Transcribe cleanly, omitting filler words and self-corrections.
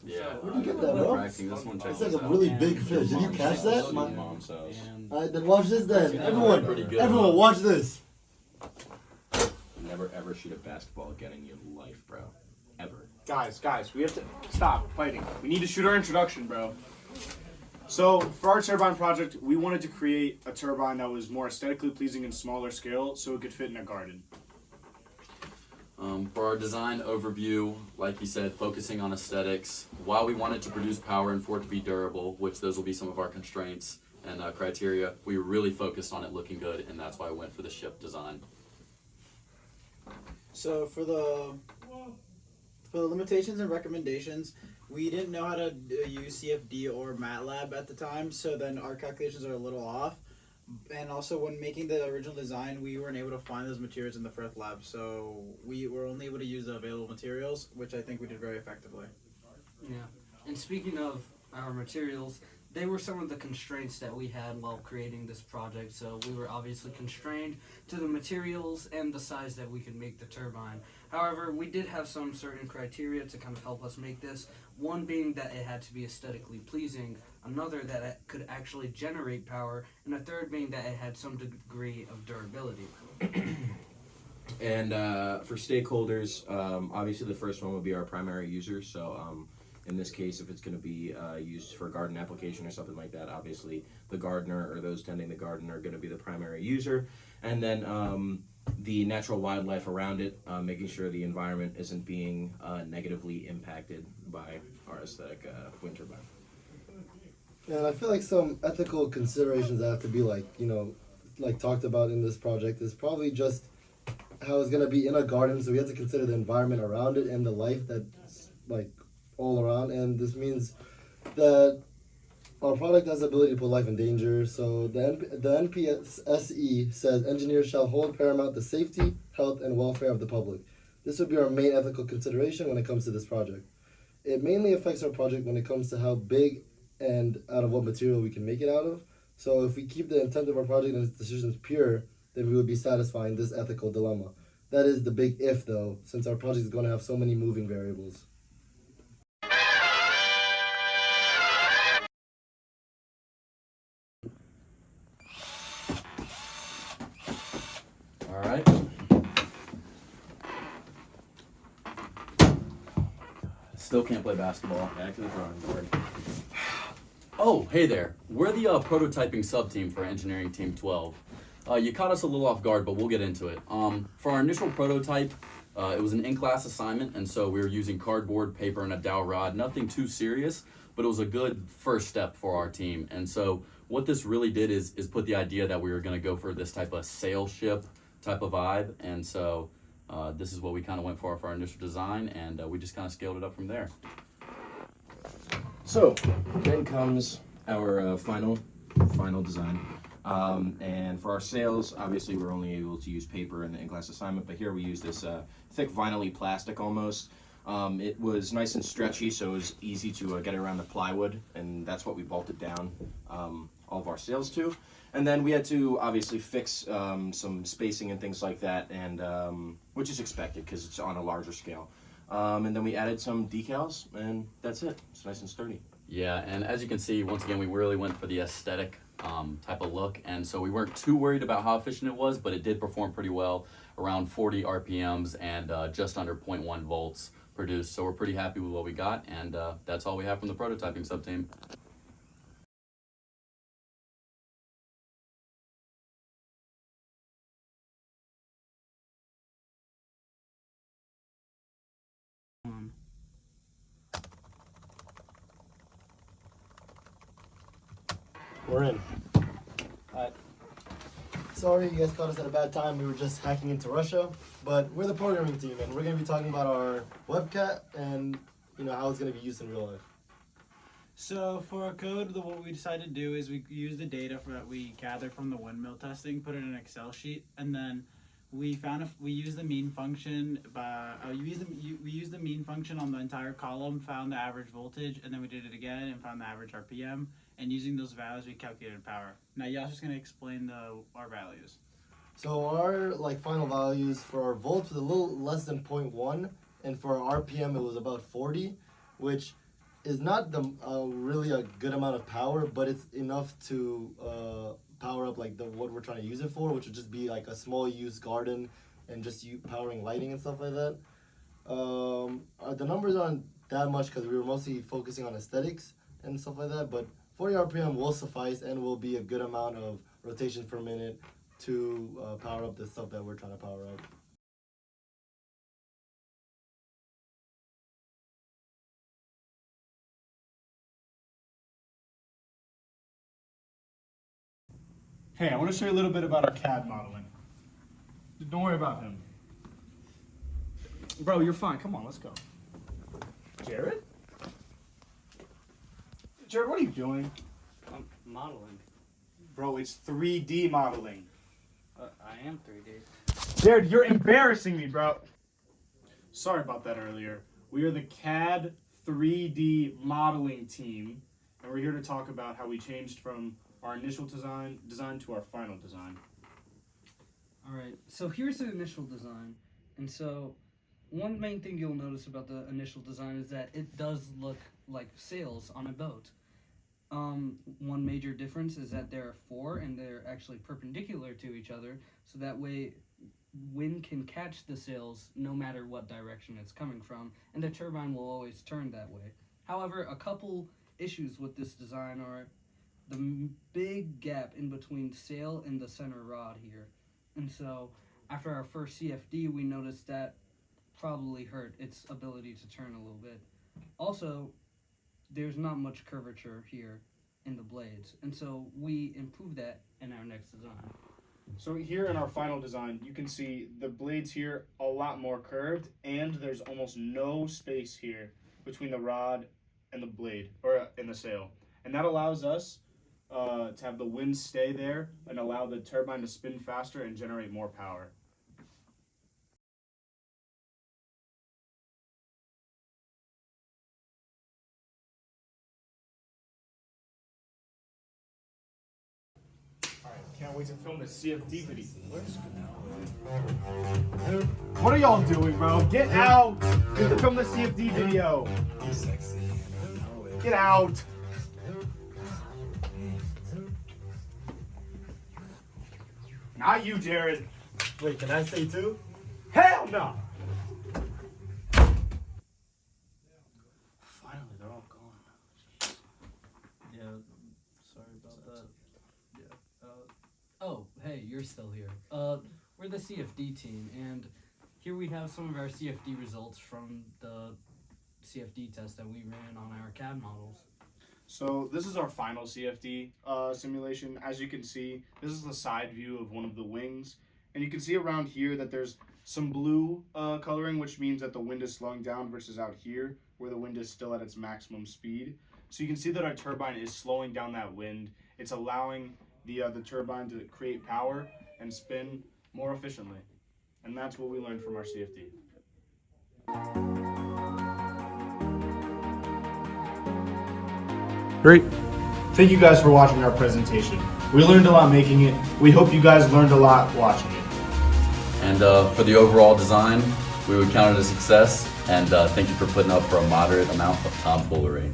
Yeah. Where'd you get that, bro? This one It's like a really big fish. Did you catch that? Mom's house. Alright, then watch this then. Everyone, watch this. Never ever shoot a basketball again in your life, bro. Ever. Guys, we have to stop fighting. We need to shoot our introduction, bro. So, for our turbine project, we wanted to create a turbine that was more aesthetically pleasing and smaller scale so it could fit in a garden. For our design overview, like you said, focusing on aesthetics. While we wanted to produce power and for it to be durable, which those will be some of our constraints and criteria, we really focused on it looking good, and that's why I went for the ship design. So for the limitations and recommendations, we didn't know how to use CFD or MATLAB at the time, so then our calculations are a little off. And also, when making the original design, we weren't able to find those materials in the first lab, so we were only able to use the available materials, which I think we did very effectively. Yeah. And speaking of our materials, they were some of the constraints that we had while creating this project. So we were obviously constrained to the materials and the size that we could make the turbine. However, we did have some certain criteria to kind of help us make this. One being that it had to be aesthetically pleasing, another that it could actually generate power, and a third being that it had some degree of durability. And for stakeholders, obviously the first one would be our primary user. So in this case, if it's going to be used for a garden application or something like that, obviously the gardener or those tending the garden are going to be the primary user. And then the natural wildlife around it, making sure the environment isn't being negatively impacted by our aesthetic wind turbine. And I feel like some ethical considerations that have to be like talked about in this project is probably just how it's gonna be in a garden. So we have to consider the environment around it and the life that's like all around. And this means that our product has the ability to put life in danger. So the NPSE says engineers shall hold paramount the safety, health, and welfare of the public. This would be our main ethical consideration when it comes to this project. It mainly affects our project when it comes to how big and out of what material we can make it out of. So if we keep the intent of our project and its decisions pure, then we would be satisfying this ethical dilemma. That is the big if, though, since our project is going to have so many moving variables. All right. Still can't play basketball. Back to the drawing board. Oh, hey there. We're the prototyping sub-team for Engineering Team 12. You caught us a little off guard, but we'll get into it. For our initial prototype, it was an in-class assignment, and so we were using cardboard, paper, and a dowel rod. Nothing too serious, but it was a good first step for our team. And so what this really did is put the idea that we were going to go for this type of sail ship type of vibe. And so this is what we kind of went for our initial design, and we just kind of scaled it up from there. So then comes our final design. And for our sails, obviously we're only able to use paper in the in-class assignment, but here we use this thick vinyl-y plastic almost. It was nice and stretchy, so it was easy to get around the plywood, and that's what we bolted down all of our sails to. And then we had to obviously fix some spacing and things like that, and which is expected because it's on a larger scale. And then we added some decals, and that's it. It's nice and sturdy. Yeah, and as you can see, once again, we really went for the aesthetic type of look, and so we weren't too worried about how efficient it was, but it did perform pretty well, around 40 RPMs and just under 0.1 volts produced. So we're pretty happy with what we got, and that's all we have from the prototyping sub-team. We're in. Alright. Sorry, you guys caught us at a bad time. We were just hacking into Russia, but we're the programming team, and we're going to be talking about our webcat and how it's going to be used in real life. So for our code, what we decided to do is we use the data that we gathered from the windmill testing, put it in an Excel sheet, and then we use the mean function. We used the mean function on the entire column, found the average voltage, and then we did it again and found the average RPM. And using those values, we calculated power. Now Yasha's going to explain our values. So our final values for our volts was a little less than 0.1, and for our RPM it was about 40, which is not the really a good amount of power, but it's enough to power up like what we're trying to use it for, which would just be like a small use garden and just you powering lighting and stuff like that. The numbers aren't that much because we were mostly focusing on aesthetics and stuff like that, but 40 RPM will suffice and will be a good amount of rotations per minute to power up the stuff that we're trying to power up. Hey, I want to show you a little bit about our CAD modeling. Don't worry about him. Bro, you're fine. Come on, let's go. Jared? Jared, what are you doing? I'm modeling. Bro, it's 3D modeling. I am 3D. Jared, you're embarrassing me, bro. Sorry about that earlier. We are the CAD 3D modeling team, and we're here to talk about how we changed from our initial design to our final design. Alright, so here's the initial design. And so, one main thing you'll notice about the initial design is that it does look like sails on a boat. One major difference is that there are four and they're actually perpendicular to each other, so that way wind can catch the sails no matter what direction it's coming from, and the turbine will always turn that way. However, a couple issues with this design are the big gap in between sail and the center rod here. And so, after our first CFD, we noticed that probably hurt its ability to turn a little bit. Also, there's not much curvature here in the blades, and so we improved that in our next design. So here in our final design, you can see the blades here a lot more curved, and there's almost no space here between the rod and the blade, or in the sail. And that allows us to have the wind stay there and allow the turbine to spin faster and generate more power. Alright, can't wait to film this CFD video. What are y'all doing, bro? Get out! We have to film the CFD video. Get out! Not you, Jared. Wait, can I say too? Hell no! Finally, they're all gone. Yeah, sorry about that. Yeah. Oh, hey, you're still here. We're the CFD team, and here we have some of our CFD results from the CFD test that we ran on our CAD models. So this is our final CFD simulation. As you can see, this is the side view of one of the wings. And you can see around here that there's some blue coloring, which means that the wind is slowing down versus out here, where the wind is still at its maximum speed. So you can see that our turbine is slowing down that wind. It's allowing the turbine to create power and spin more efficiently. And that's what we learned from our CFD. Great. Thank you guys for watching our presentation. We learned a lot making it. We hope you guys learned a lot watching it. And for the overall design, we would count it a success. And thank you for putting up for a moderate amount of tomfoolery.